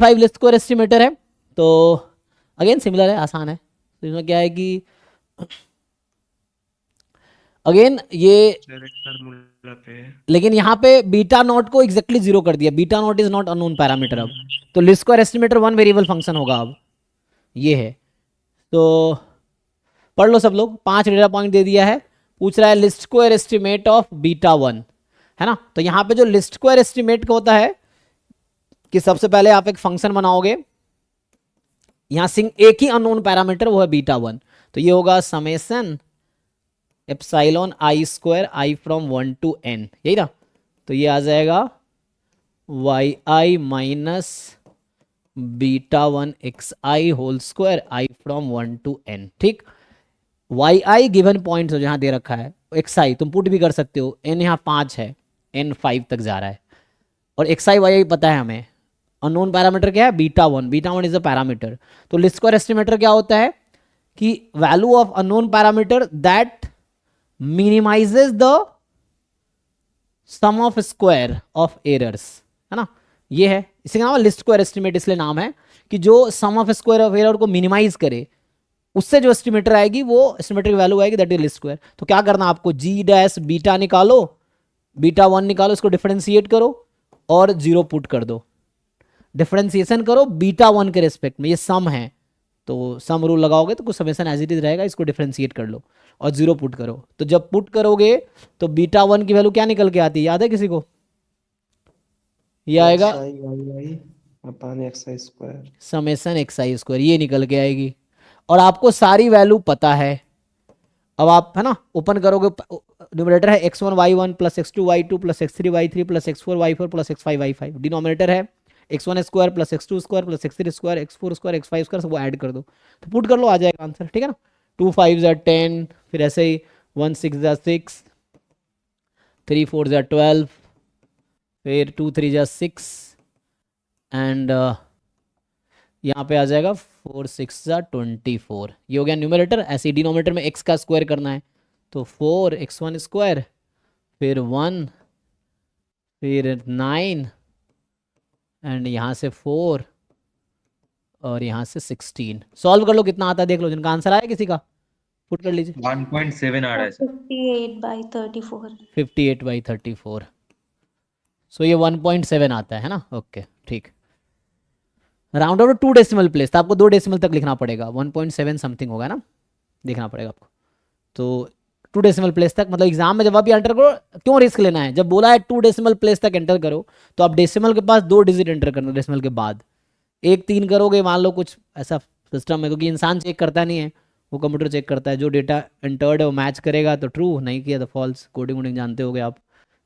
5 list square estimator है, तो again similar है, आसान है। तो इसमें क्या है कि अगेन ये, लेकिन यहाँ पे बीटा नॉट को एग्जैक्टली जीरो कर दिया, beta not is not unknown parameter अब। तो least square estimator one variable function होगा अब, ये है। तो पढ़ लो सब लोग, 5 डेटा पॉइंट दे दिया है, पूछ रहा है list square estimate of beta one, है ना। तो यहाँ पे जो लिस्ट स्क्वायर एस्टिमेट का होता है कि सबसे पहले आप एक फंक्शन बनाओगे, यहाँ सिंग एक ही अननोन पैरामीटर वो है बीटा वन, तो ये होगा summation epsilon I square I from 1 to n, यही ना। तो ये आ जाएगा Y I minus beta one X I whole square I from 1 to n, ठीक। वाई आई गिवन पॉइंट जहां दे रखा है, एक्स आई तुम पुट भी कर सकते हो, n यहाँ 5 है, n 5 तक जा रहा है, और एक्स आई वाई आई पता है हमें। अननोन पैरामीटर क्या है, beta one is a parameter. तो लिस्ट स्क्वायर एस्टिमेटर क्या होता है कि value of unknown parameter that minimizes the sum of square of errors, है ना, ये है। इसी का नाम है लिस्ट स्क्वायर एस्टिमेट, इसलिए नाम है कि जो सम ऑफ स्क्वायर ऑफ एरर को मिनिमाइज करे, उससे जो एस्टिमेटर आएगी वो एस्टिमेटर की वैल्यू आएगी, दैट इज लिस्ट स्क्वायर। तो क्या करना आपको, जी डैश बीटा निकालो, बीटा वन निकालो, इसको डिफरेंशिएट करो और जीरो पुट कर दो, डिफरेंशिएशन करो बीटा वन के रेस्पेक्ट में, ये सम है तो सम रूल लगाओगे तो कुछ समेशन एज इट इज रहेगा, इसको डिफरेंशिएट कर लो और जीरो पुट करो। तो जब पुट करोगे तो बीटा वन की वैल्यू क्या निकल के आती है, याद है किसी को, ये आएगा समेशन एक्स आई स्क्वायर, ये निकल के आएगी। और आपको सारी वैल्यू पता है, अब आप है ना ओपन करोगे, न्यूमरेटर है x1y1 plus x2y2 plus x3y3 plus x4y4 plus x5y5, denominator है x1 square plus x2 square plus x3 square x4 square x5 square, सब ऐड कर दो तो पुट कर लो, आ जाएगा आंसर, ठीक है ना। 2 5 10, फिर ऐसे ही 1 6 6, 3 4 12, फिर 2 3 6, एंड यहाँ पे आ जाएगा 4 6 24, ये हो गया न्यूमरेटर। ऐसे डिनोमिनेटर में x का स्क्वायर करना है, तो 4 x1 स्क्वायर, फिर 1, फिर 9, एंड यहाँ से 4 और यहाँ से 16। सॉल्व कर लो कितना आता है देख लो, जिनका आंसर आया किसी का पुट कर लीजिए। 1.7 आ रहा है सर। 58/34। सो ये 1.7 आता है ना, ओके ठीक। राउंड ऑफ 2 डेसिमल प्लेस, तो आपको 2 डेसिमल तक लिखना पड़ेगा, 1.7 समथिंग होगा ना, देखना पड़ेगा आपको। तो 2 डेसिमल प्लेस तक, मतलब एग्जाम में जब आप एंटर करो, क्यों रिस्क लेना है, जब बोला है 2 डेसिमल प्लेस तक एंटर करो, तो आप डेसिमल के पास 2 डिजिट एंटर करना, डेसिमल के बाद 1 3 करोगे, मान लो कुछ ऐसा सिस्टम है, क्योंकि इंसान चेक करता नहीं है, वो कंप्यूटर चेक करता है, जो डेटा एंटर्ड है वो मैच करेगा तो ट्रू, नहीं किया तो फॉल्स। कोडिंग वोडिंग जानते होगे आप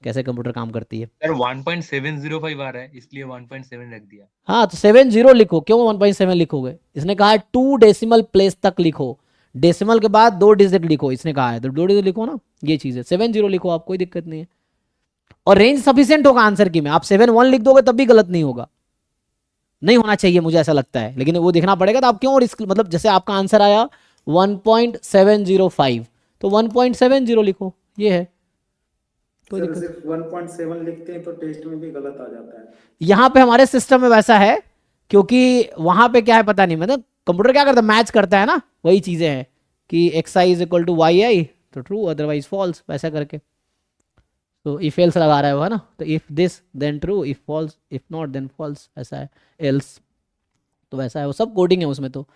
कैसे कंप्यूटर काम करती है। सर 1.705 आ रहा है, इसलिए 1.7 रख दिया। हाँ तो 70 लिखो, क्यों 1.7 लिखोगे, इसने कहा है 2 डेसिमल प्लेस तक लिखो, डेसिमल के बाद 2 डिजिट लिखो, इसने कहा है तो 2 डिजिट लिखो ना, ये चीज़ है। 70 लिखो आप, कोई दिक्कत नहीं है, और रेंज सफिशिएंट होगा आंसर की में। आप 71 लिख दोगे तब भी गलत नहीं होगा, नहीं होना चाहिए मुझे ऐसा लगता है, लेकिन वो देखना पड़ेगा। तो आप क्यों रिस्क, मतलब जैसे आपका आंसर आया 1.705, तो 1.70 लिखो, ये है। सर सिर्फ 1.7 लिखते हैं तो टेस्ट में भी गलत आ जाता है। यहाँ पे हमारे सिस्टम में वैसा है, क्योंकि वहां पे क्या है पता नहीं, मतलब कंप्यूटर क्या करता है, मैच करता है ना, वही चीजें हैं कि X I is equal to Y I तो ट्रू, अदरवाइज फॉल्स, वैसा करके। तो इफ एल्स लगा रहा है वो, है ना, तो if this then true, if false, if not then false, ऐसा है एल्स, तो वैसा है वो, सब कोडिंग है उसमें। तो